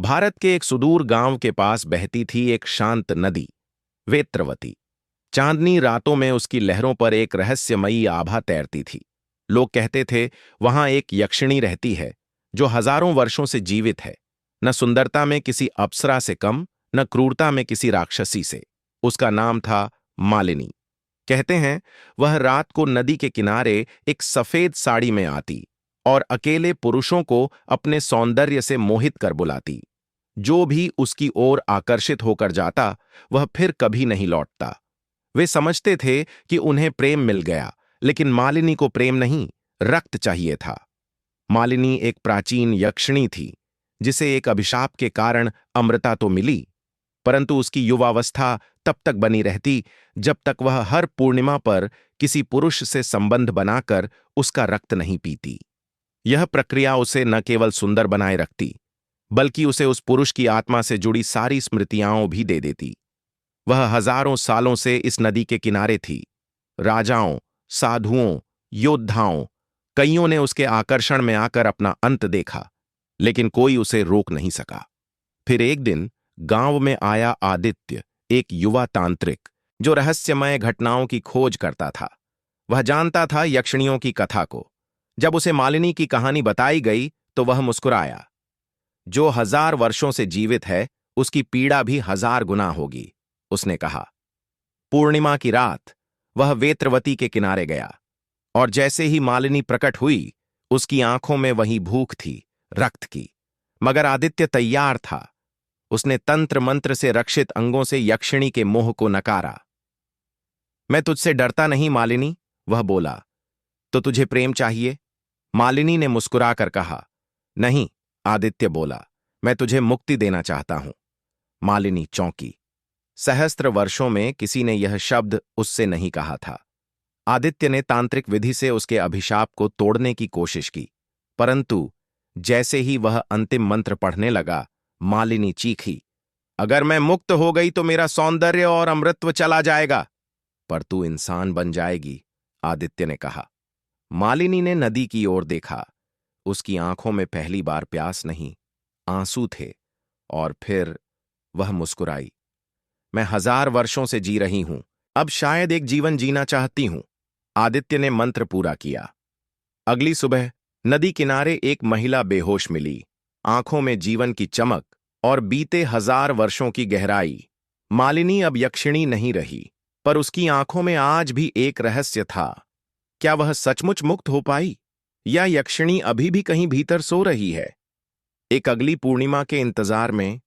भारत के एक सुदूर गांव के पास बहती थी एक शांत नदी, वेत्रवती। चांदनी रातों में उसकी लहरों पर एक रहस्यमयी आभा तैरती थी। लोग कहते थे वहां एक यक्षिणी रहती है जो हजारों वर्षों से जीवित है, न सुंदरता में किसी अप्सरा से कम, न क्रूरता में किसी राक्षसी से। उसका नाम था मालिनी। कहते हैं वह रात को नदी के किनारे एक सफेद साड़ी में आती और अकेले पुरुषों को अपने सौंदर्य से मोहित कर बुलाती। जो भी उसकी ओर आकर्षित होकर जाता वह फिर कभी नहीं लौटता। वे समझते थे कि उन्हें प्रेम मिल गया, लेकिन मालिनी को प्रेम नहीं, रक्त चाहिए था। मालिनी एक प्राचीन यक्षिणी थी जिसे एक अभिशाप के कारण अमृता तो मिली, परंतु उसकी युवावस्था तब तक बनी रहती जब तक वह हर पूर्णिमा पर किसी पुरुष से संबंध बनाकर उसका रक्त नहीं पीती। यह प्रक्रिया उसे न केवल सुंदर बनाए रखती, बल्कि उसे उस पुरुष की आत्मा से जुड़ी सारी स्मृतियां भी दे देती। वह हजारों सालों से इस नदी के किनारे थी। राजाओं, साधुओं, योद्धाओं, कईयों ने उसके आकर्षण में आकर अपना अंत देखा, लेकिन कोई उसे रोक नहीं सका। फिर एक दिन गांव में आया आदित्य, एक युवा तांत्रिक जो रहस्यमय घटनाओं की खोज करता था। वह जानता था यक्षिणियों की कथा को। जब उसे मालिनी की कहानी बताई गई तो वह मुस्कुराया। जो 1000 वर्षों से जीवित है उसकी पीड़ा भी 1000 गुना होगी, उसने कहा। पूर्णिमा की रात वह वेत्रवती के किनारे गया, और जैसे ही मालिनी प्रकट हुई उसकी आंखों में वही भूख थी, रक्त की। मगर आदित्य तैयार था। उसने तंत्र मंत्र से रक्षित अंगों से यक्षिणी के मोह को नकारा। मैं तुझसे डरता नहीं मालिनी, वह बोला। तो तुझे प्रेम चाहिए? मालिनी ने मुस्कुराकर कहा। नहीं, आदित्य बोला, मैं तुझे मुक्ति देना चाहता हूं। मालिनी चौंकी। सहस्त्र वर्षों में किसी ने यह शब्द उससे नहीं कहा था। आदित्य ने तांत्रिक विधि से उसके अभिशाप को तोड़ने की कोशिश की, परंतु जैसे ही वह अंतिम मंत्र पढ़ने लगा, मालिनी चीखी, अगर मैं मुक्त हो गई तो मेरा सौंदर्य और अमृतत्व चला जाएगा। पर तू इंसान बन जाएगी, आदित्य ने कहा। मालिनी ने नदी की ओर देखा। उसकी आंखों में पहली बार प्यास नहीं, आंसू थे, और फिर वह मुस्कुराई। मैं 1000 वर्षों से जी रही हूं, अब शायद एक जीवन जीना चाहती हूं। आदित्य ने मंत्र पूरा किया। अगली सुबह नदी किनारे एक महिला बेहोश मिली, आंखों में जीवन की चमक और बीते 1000 वर्षों की गहराई। मालिनी अब यक्षिणी नहीं रही, पर उसकी आंखों में आज भी एक रहस्य था। क्या वह सचमुच मुक्त हो पाई, या यक्षिणी अभी भी कहीं भीतर सो रही है? एक अगली पूर्णिमा के इंतजार में